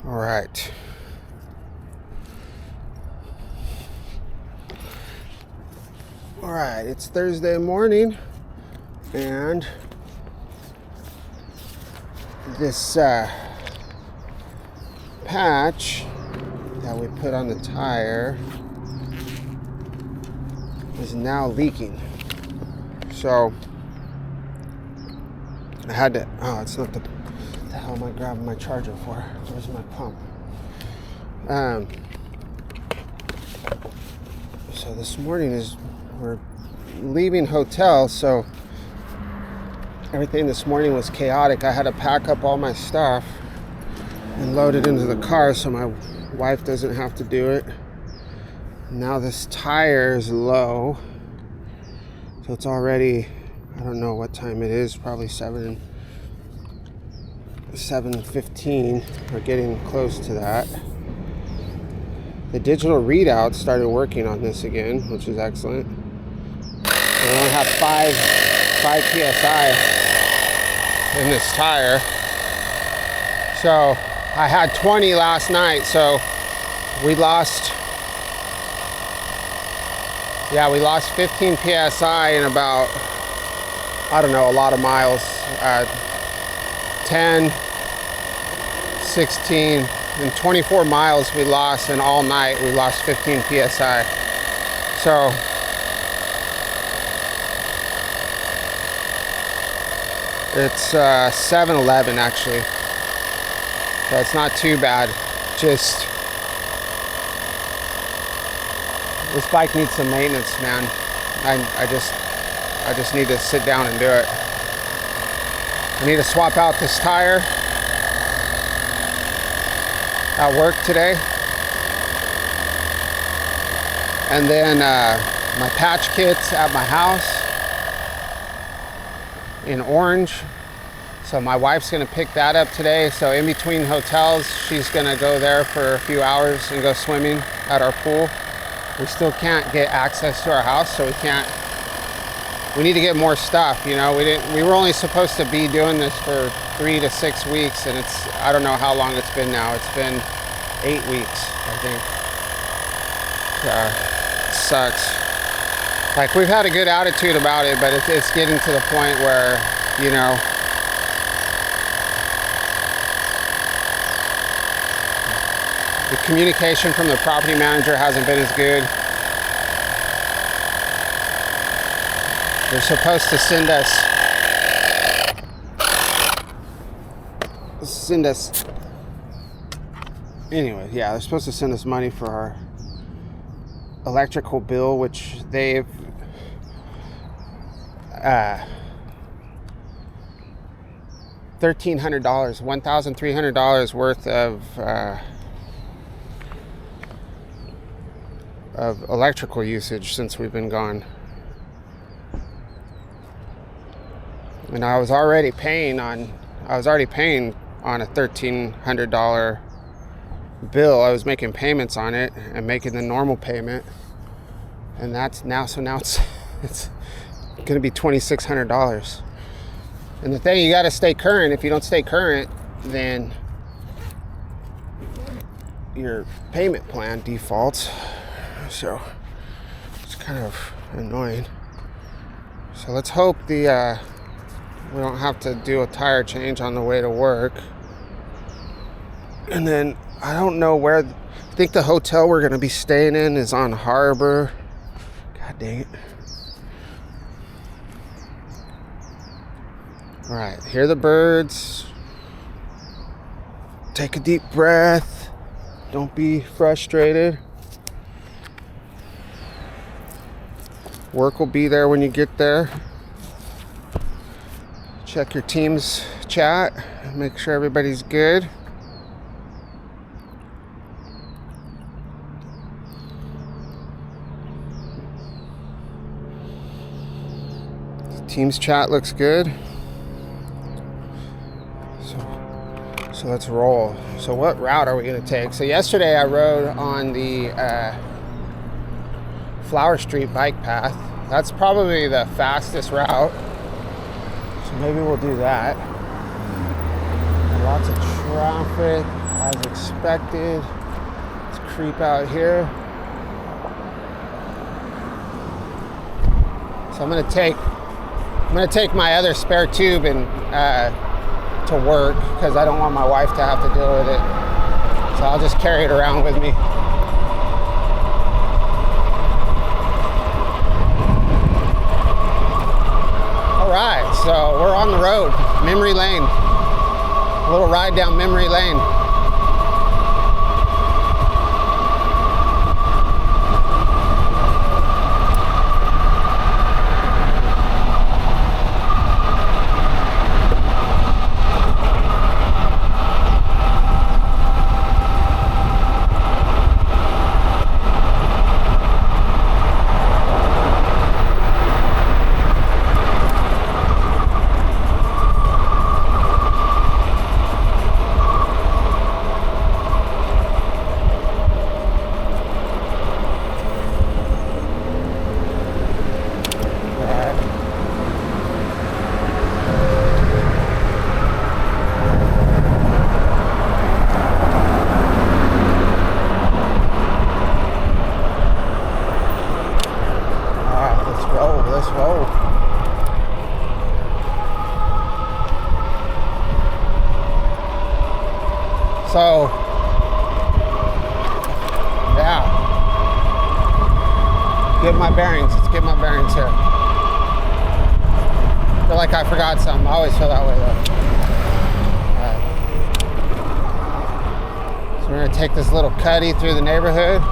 All right. All right, it's Thursday morning, and this patch that we put on the tire is now leaking. So I had to, it's not the hell am I grabbing my charger for? Where's my pump? So this morning we're leaving hotel, so everything this morning was chaotic. I had to pack up all my stuff and load it into the car so my wife doesn't have to do it. Now this tire is low, so it's already, I don't know what time it is, probably 7:15. We're getting close to that. The digital readout started working on this again, which is excellent. We only have 5 PSI in this tire. So I had 20 last night, so we lost 15 PSI in about, I don't know, a lot of miles. 10, 16, and 24 miles we lost, and all night we lost 15 PSI. So it's 7-11 actually. So it's not too bad. Just this bike needs some maintenance, man. I just need to sit down and do it. I need to swap out this tire at work today. And then my patch kit's at my house in Orange. So my wife's gonna pick that up today. So in between hotels, she's gonna go there for a few hours and go swimming at our pool. We still can't get access to our house, so we need to get more stuff, you know. We were only supposed to be doing this for 3 to 6 weeks, and I don't know how long it's been now. It's been 8 weeks, I think. It sucks. Like, we've had a good attitude about it, but it's getting to the point where, you know, the communication from the property manager hasn't been as good. They're supposed to send us anyway, yeah, they're supposed to send us money for our electrical bill, which they've $1,300 worth of electrical usage since we've been gone. And I was already paying on a $1,300 bill. I was making payments on it and making the normal payment, and now it's gonna be $2,600. And the thing, you got to stay current. If you don't stay current, then your payment plan defaults. So it's kind of annoying. So let's hope we don't have to do a tire change on the way to work. And then I don't know where. I think the hotel we're going to be staying in is on Harbor. God dang it. All right, hear the birds. Take a deep breath. Don't be frustrated. Work will be there when you get there. Check your team's chat. Make sure everybody's good. The team's chat looks good. So let's roll. So what route are we going to take? So yesterday I rode on the Flower Street bike path. That's probably the fastest route. So maybe we'll do that. And lots of traffic as expected. Let's creep out here. So I'm gonna take my other spare tube and to work because I don't want my wife to have to deal with it. So I'll just carry it around with me. All right, so we're on the road, memory lane. A little ride down memory lane. So, yeah, get my bearings. Let's get my bearings here. I feel like I forgot something. I always feel that way though. All right. So we're gonna take this little cutty through the neighborhood.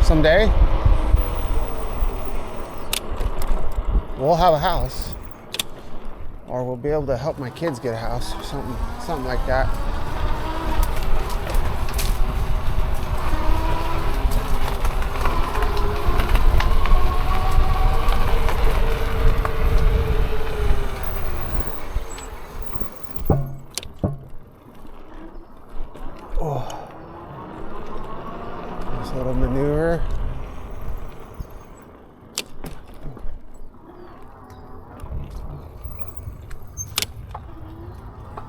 Someday, we'll have a house. Or we'll be able to help my kids get a house or something like that. Oh, nice little maneuver.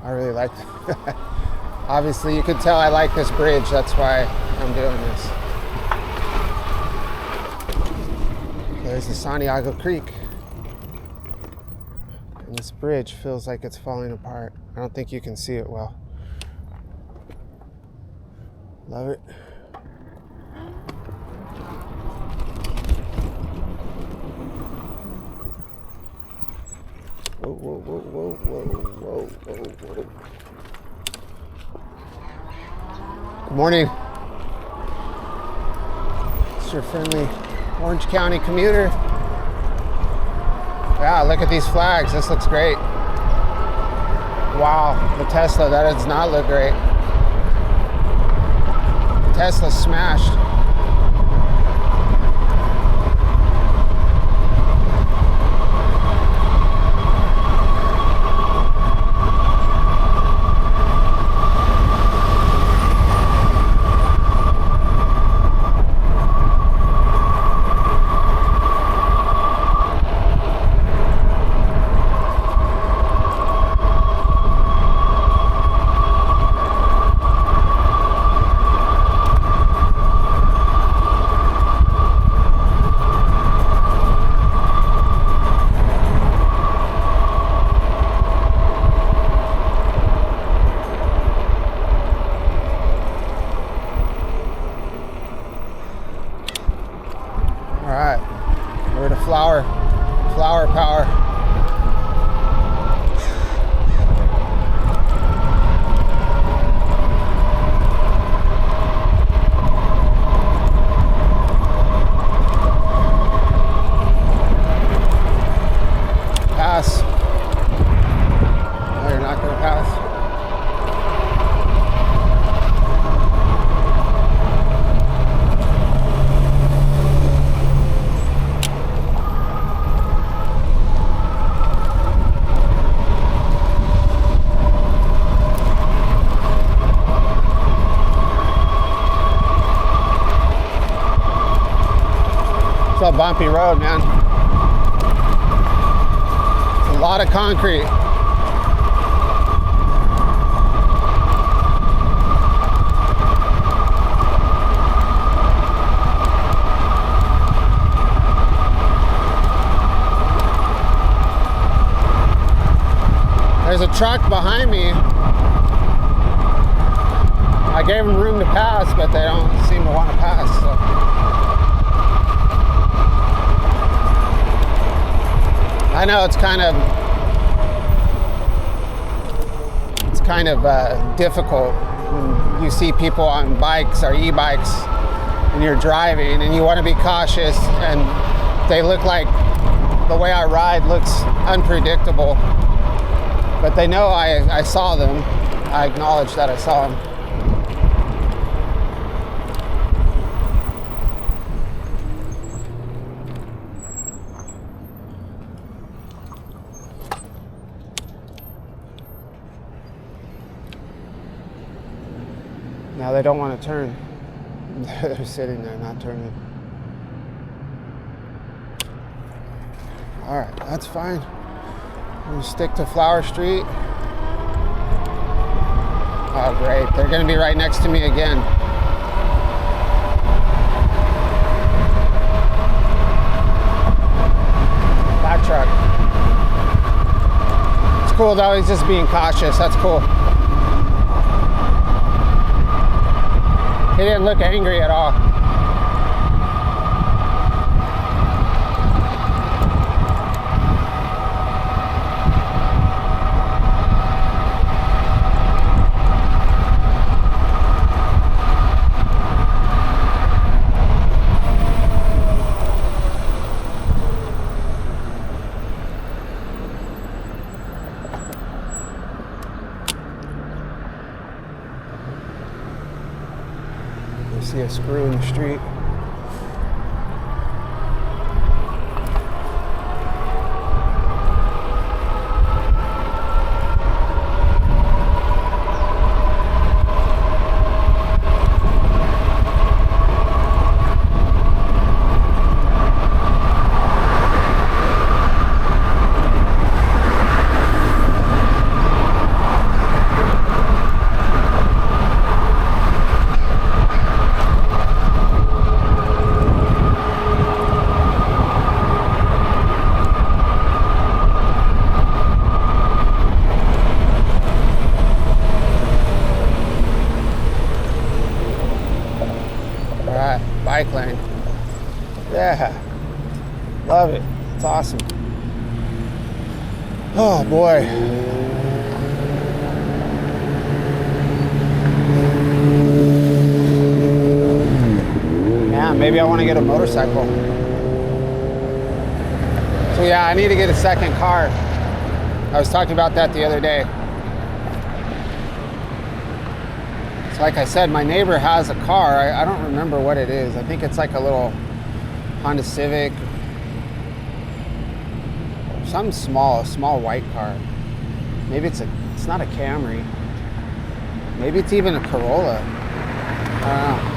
I really like that. Obviously, you could tell I like this bridge. That's why I'm doing this. There's the Santiago Creek. And this bridge feels like it's falling apart. I don't think you can see it well. Love it. Whoa, whoa, whoa, whoa, whoa, whoa, whoa, whoa. Good morning. It's your friendly Orange County commuter. Yeah, look at these flags. This looks great. Wow, the Tesla, that does not look great. The Tesla's smashed. Flower power. Pass. No, you're not going to pass. It's a bumpy road, man. It's a lot of concrete. There's a truck behind me. I gave them room to pass, but they don't seem to want to pass. So. I know it's kind of difficult when you see people on bikes or e-bikes and you're driving and you want to be cautious and they look like the way I ride looks unpredictable. But they know I saw them. I acknowledge that I saw them. Now they don't want to turn. They're sitting there not turning. All right, that's fine. We'll stick to Flower Street. Oh, great. They're going to be right next to me again. That truck. It's cool though. He's just being cautious. That's cool. He didn't look angry at all. See a screw in the street. Bike lane. Yeah. Love it. It's awesome. Oh boy. Yeah, maybe I want to get a motorcycle. So yeah, I need to get a second car. I was talking about that the other day. Like I said, my neighbor has a car. I don't remember what it is. I think it's like a little Honda Civic. Something small, a small white car. Maybe it's not a Camry. Maybe it's even a Corolla. I don't know.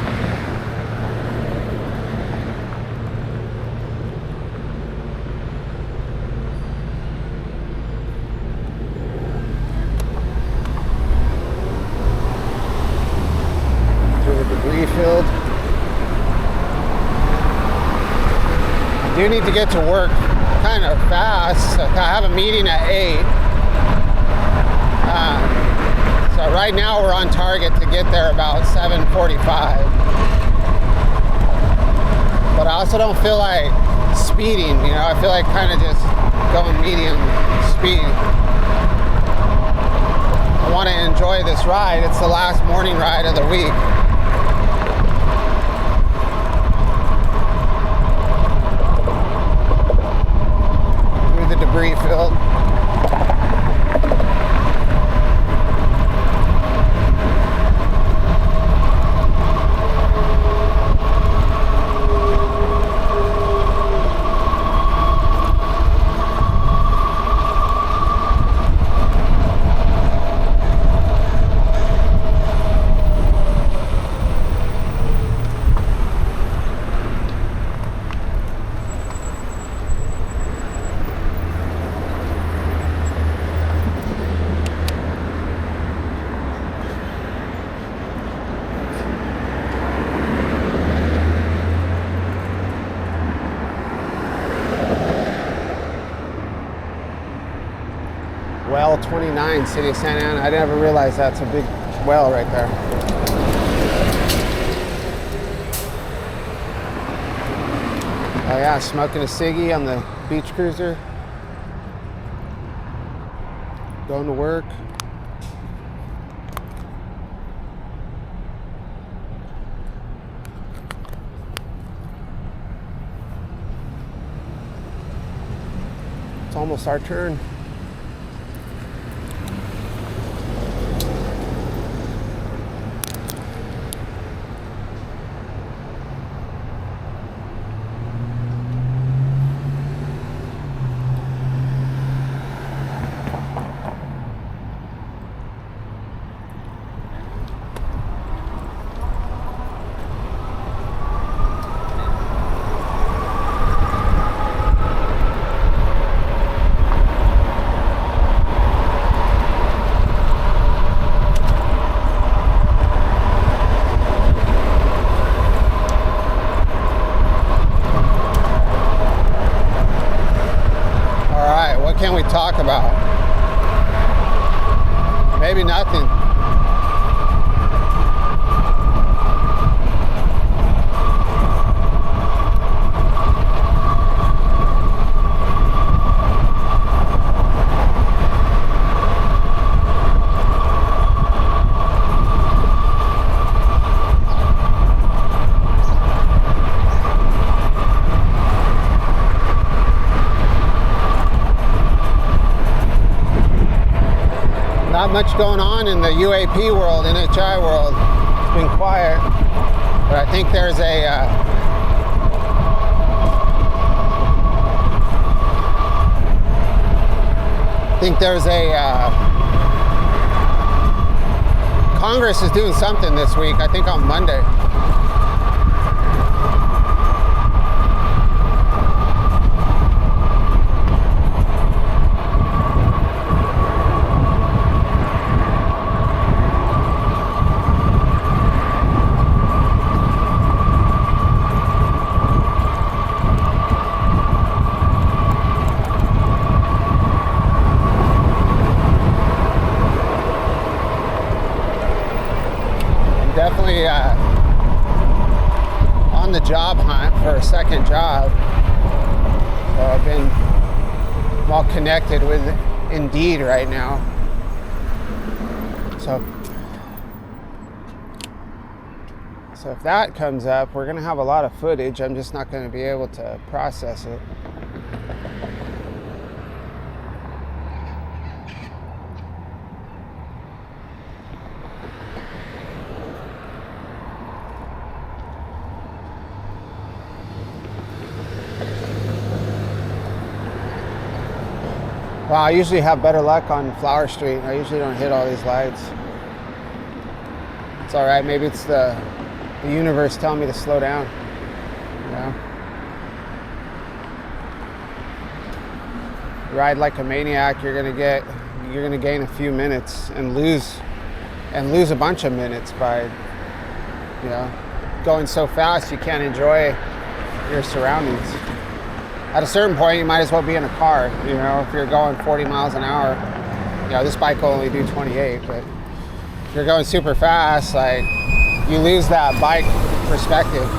Field. I do need to get to work kind of fast. I have a meeting at 8. So right now we're on target to get there about 7:45. But I also don't feel like speeding, you know. I feel like kind of just going medium speed. I want to enjoy this ride. It's the last morning ride of the week. Debris field. Well 29, City of Santa Ana. I never realized that's a big well right there. Oh yeah, smoking a ciggy on the beach cruiser. Going to work. It's almost our turn. What can we talk about? Maybe nothing. Not much going on in the UAP world, NHI world. It's been quiet, but I think there's Congress is doing something this week. I think on Monday. Definitely on the job hunt for a second job. So I've been well connected with Indeed right now. So if that comes up, we're going to have a lot of footage. I'm just not going to be able to process it. Well, I usually have better luck on Flower Street. I usually don't hit all these lights. It's all right. Maybe it's the universe telling me to slow down. You know? Ride like a maniac, you're gonna gain a few minutes and lose a bunch of minutes by, you know, going so fast you can't enjoy your surroundings. At a certain point, you might as well be in a car. You know, if you're going 40 miles an hour, you know, this bike will only do 28, but if you're going super fast, like, you lose that bike perspective.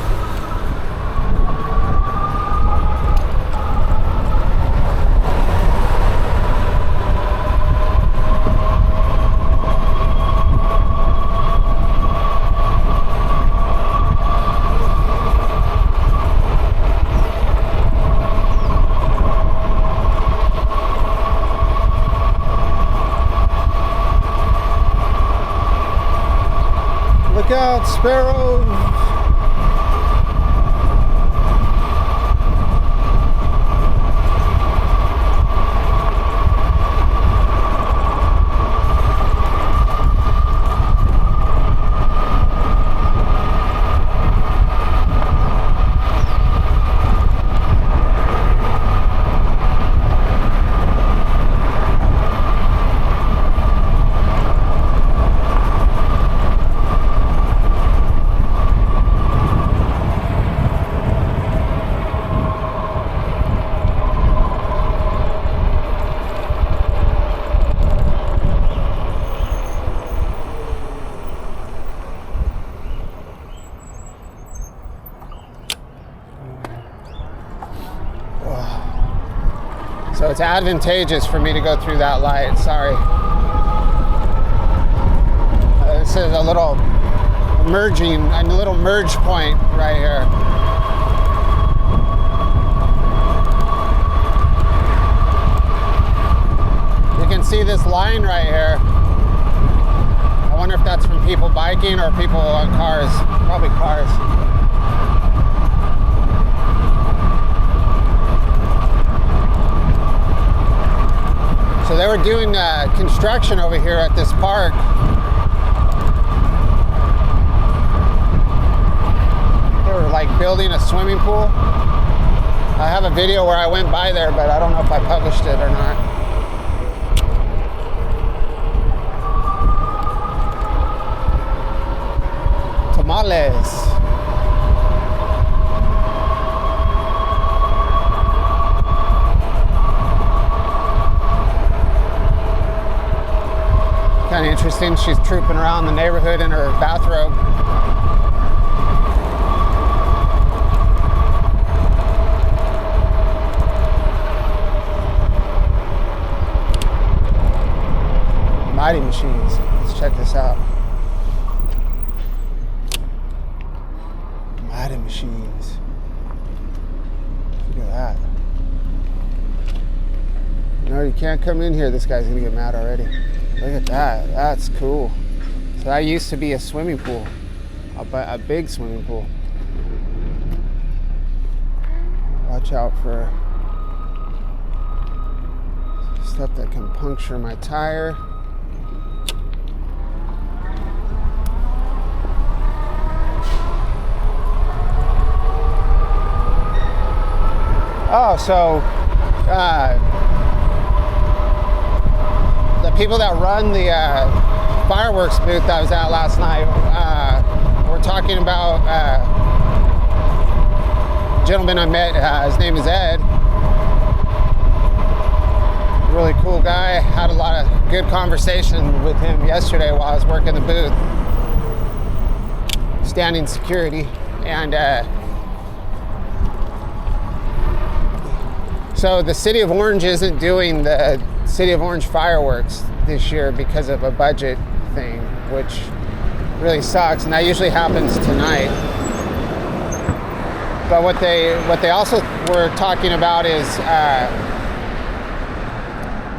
Look out, sparrows! it's advantageous for me to go through that light. Sorry. This is a little merge point right here. You can see this line right here. I wonder if that's from people biking or people on cars. Probably cars. So they were doing construction over here at this park. They were like building a swimming pool. I have a video where I went by there, but I don't know if I published it or not. Tamales. Kind of interesting. She's trooping around the neighborhood in her bathrobe. Mighty machines. Let's check this out. Mighty machines. Look at that. No, you can't come in here. This guy's gonna get mad already. Look at that. That's cool. So that used to be a swimming pool, a big swimming pool. Watch out for stuff that can puncture my tire. Oh, so the people that run the fireworks booth I was at last night, we're talking about a gentleman I met. His name is Ed. Really cool guy. Had a lot of good conversation with him yesterday while I was working the booth, standing security, and so the City of Orange isn't doing the City of Orange fireworks this year because of a budget thing, which really sucks, and that usually happens tonight. But what they also were talking about is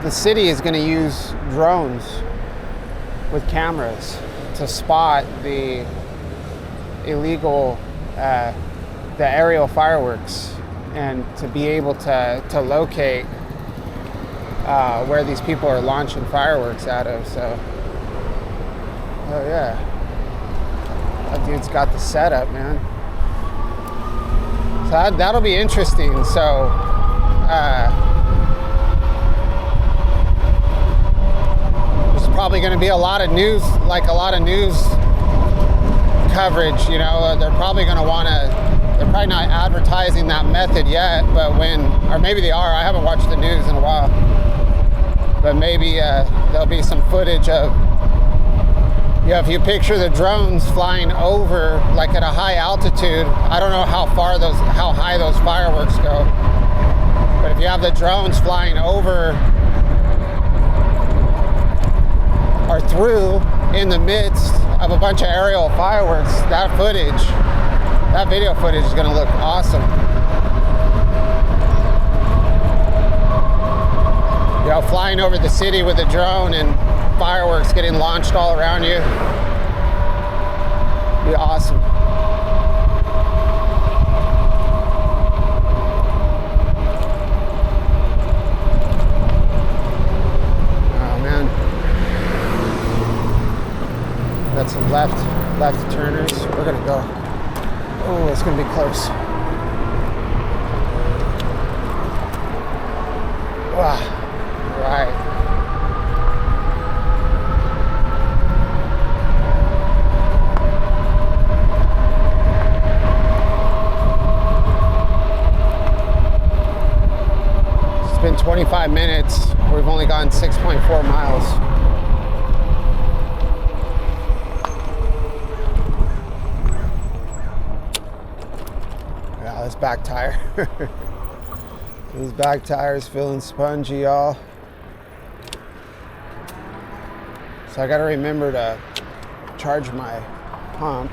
the city is going to use drones with cameras to spot the illegal, the aerial fireworks, and to be able to locate where these people are launching fireworks out of. So, oh yeah, that dude's got the setup, man. So that'll be interesting. So there's probably going to be a lot of news coverage. You know, they're probably going to want to. They're probably not advertising that method yet, but or maybe they are. I haven't watched the news in a while. But maybe there'll be some footage of, if you picture the drones flying over, like at a high altitude. I don't know how high those fireworks go. But if you have the drones flying over or through in the midst of a bunch of aerial fireworks, that video footage is going to look awesome. You know, flying over the city with a drone and fireworks getting launched all around you. Be awesome. Oh man. Got some left turners. We're going to go. Oh, it's going to be close. Wow. Right. It's been 25 minutes. We've only gone 6.4 miles. Yeah, this back tire. These back tires feeling spongy, y'all. So I gotta remember to charge my pump.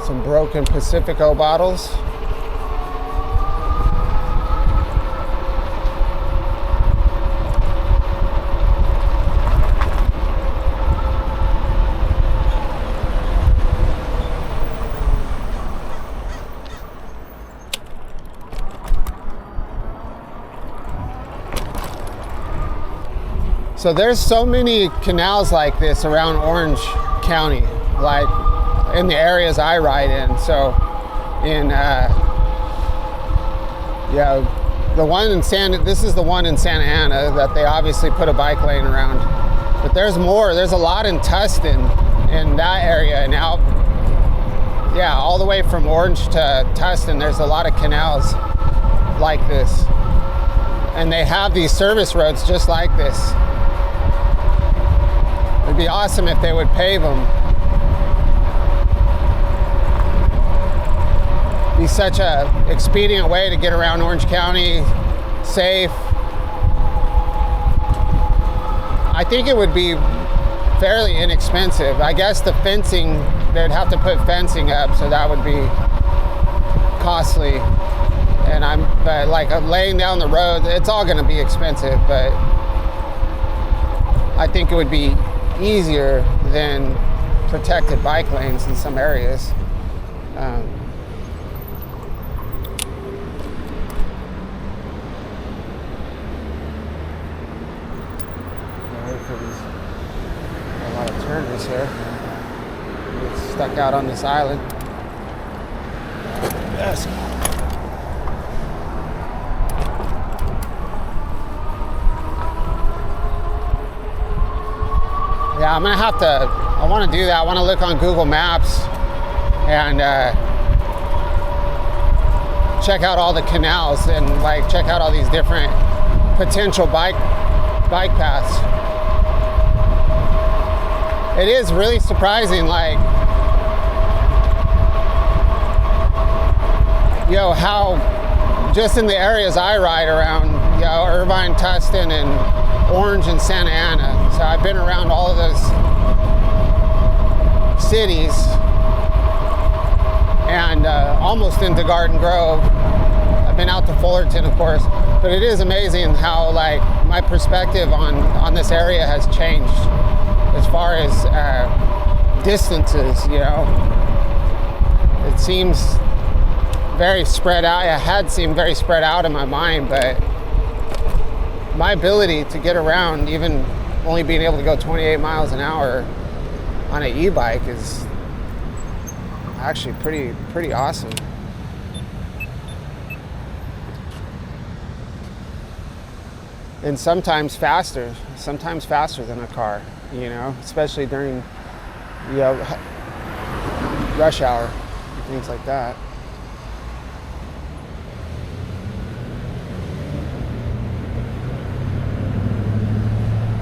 Some broken Pacifico bottles. So there's so many canals like this around Orange County, like in the areas I ride in. So in, the one in this is the one in Santa Ana that they obviously put a bike lane around. But there's more, there's a lot in Tustin, in that area, and out, all the way from Orange to Tustin, there's a lot of canals like this. And they have these service roads just like this. It'd be awesome if they would pave them. Be such a expedient way to get around Orange County, safe. I think it would be fairly inexpensive. I guess the fencing, they'd have to put fencing up, so that would be costly. But like laying down the road, it's all gonna be expensive, but I think it would be easier than protected bike lanes in some areas. A lot of turners here. Get stuck out on this island. Yes. Yeah, I'm gonna have to, I wanna do that. I wanna look on Google Maps and check out all the canals and like check out all these different potential bike paths. It is really surprising, like, how just in the areas I ride around, Irvine, Tustin, and Orange and Santa Ana. So I've been around all of those cities and almost into Garden Grove. I've been out to Fullerton, of course, but it is amazing how like my perspective on this area has changed as far as distances. It seems very spread out. It had seemed very spread out in my mind, but my ability to get around, even only being able to go 28 miles an hour on an e-bike, is actually pretty awesome. And sometimes faster than a car, especially during rush hour and things like that.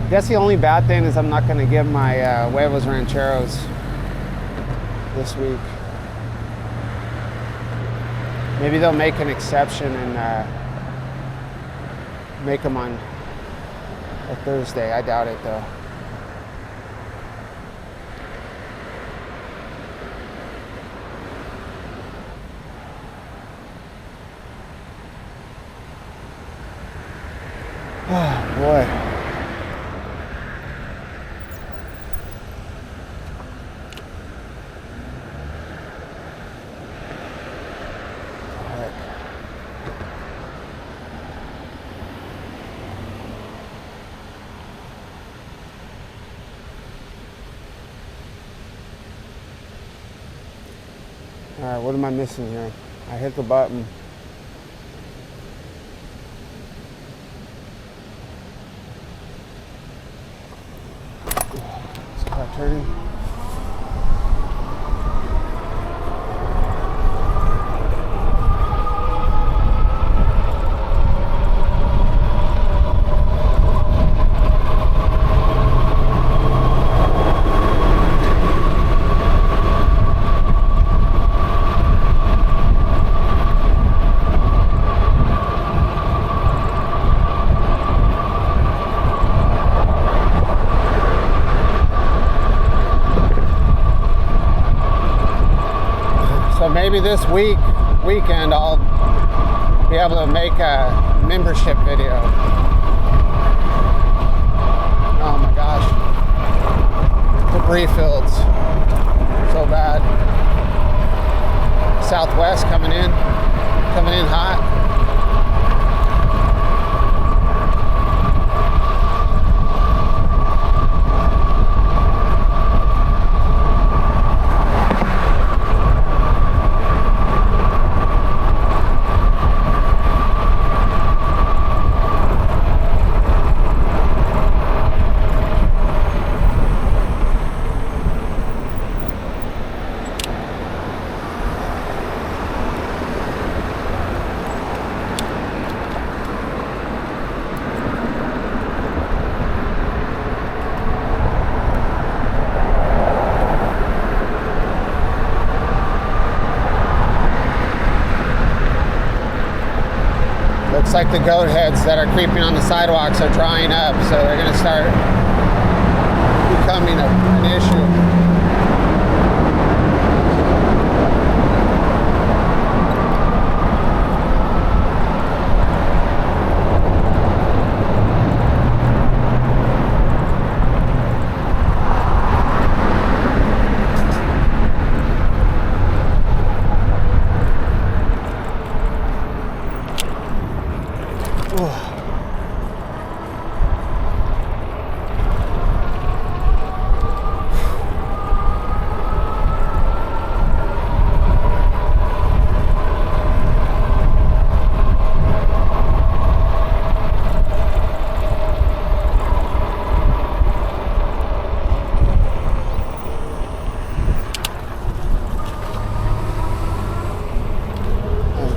I guess the only bad thing is I'm not going to give my huevos rancheros this week. Maybe they'll make an exception and make them on a Thursday. I doubt it though. Oh boy. All right, what am I missing here? I hit the button. Start turning. maybe this weekend I'll be able to make a membership video. Oh my gosh. Debris fields. So bad. Southwest coming in hot. Looks like the goat heads that are creeping on the sidewalks are drying up, so they're going to start becoming an issue.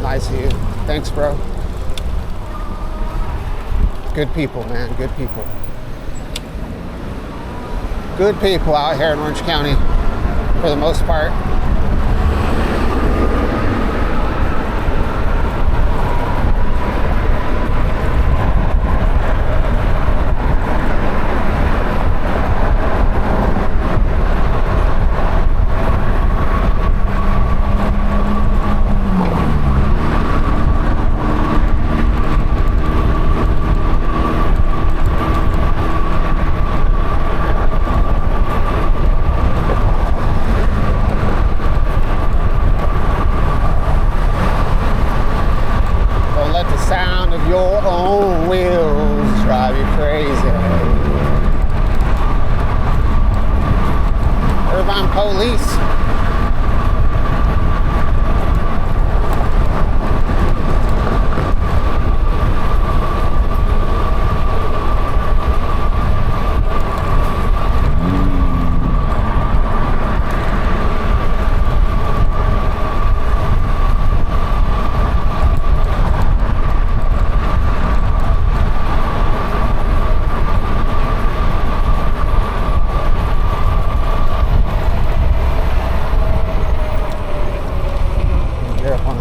Nice of you. Thanks, bro. Good people, man. Good people. Good people out here in Orange County, for the most part. Your own wheels drive you crazy. Irvine police.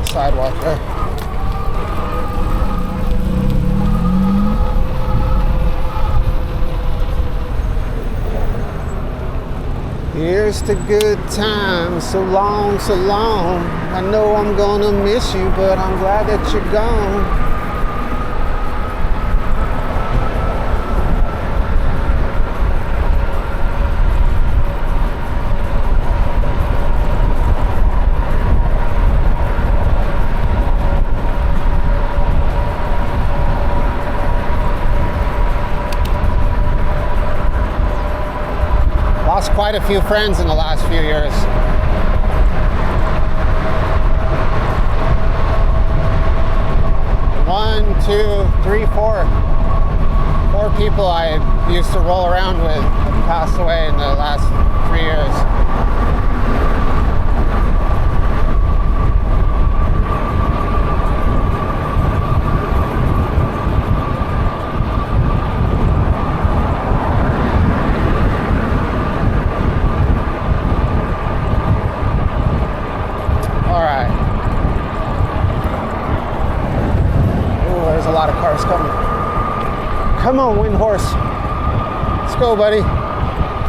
Sidewalk there. Here's to good times, so long, so long. I know I'm gonna miss you, but I'm glad that you're gone. Lost quite a few friends in the last few years. One, two, three, four. Four people I used to roll around with have passed away in the last 3 years. A lot of cars coming. Come on, Wind Horse. Let's go, buddy.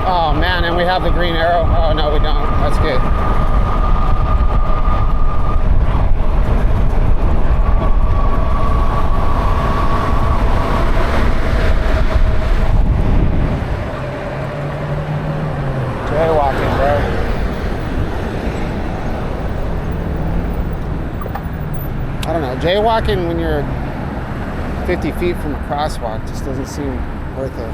Oh man, and we have the green arrow. Oh no, we don't. That's good. Jaywalking when you're 50 feet from a crosswalk just doesn't seem worth it.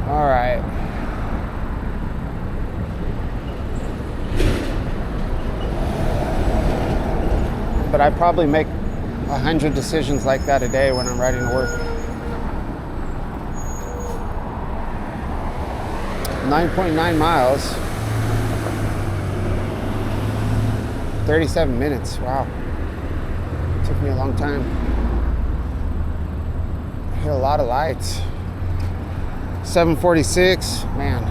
All right. But I probably make 100 decisions like that a day when I'm riding to work. 9.9 miles. 37 minutes. Wow. Took me a long time. I hit a lot of lights. 746. Man.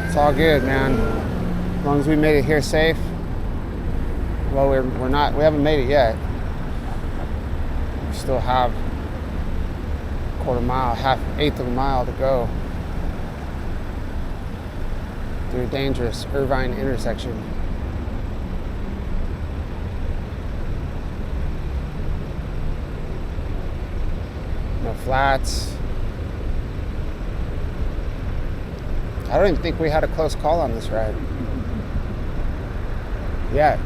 It's all good, man. As long as we made it here safe. Well, we haven't made it yet. We still have a quarter mile, eighth of a mile to go through a dangerous Irvine intersection. No flats. I don't even think we had a close call on this ride. Yet.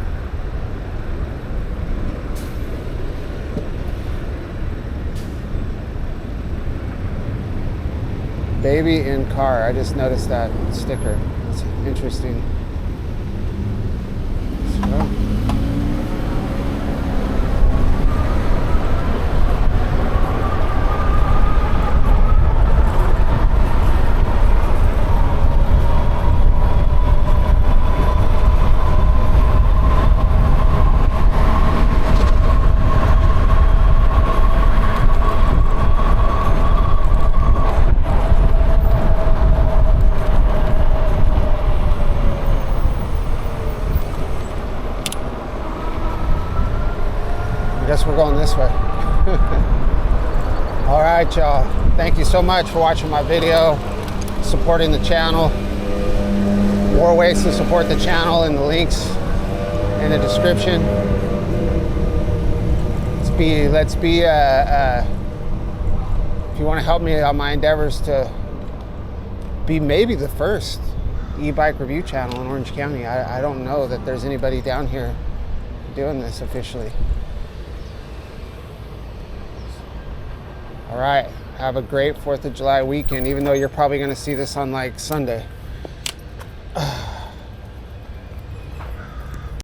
Baby in car. I just noticed that sticker. It's interesting. So. I guess we're going this way. All right, y'all. Thank you so much for watching my video, supporting the channel. More ways to support the channel in the links in the description. Let's be if you want to help me on my endeavors to be maybe the first e-bike review channel in Orange County. I don't know that there's anybody down here doing this officially. All right, have a great 4th of July weekend, even though you're probably going to see this on like Sunday.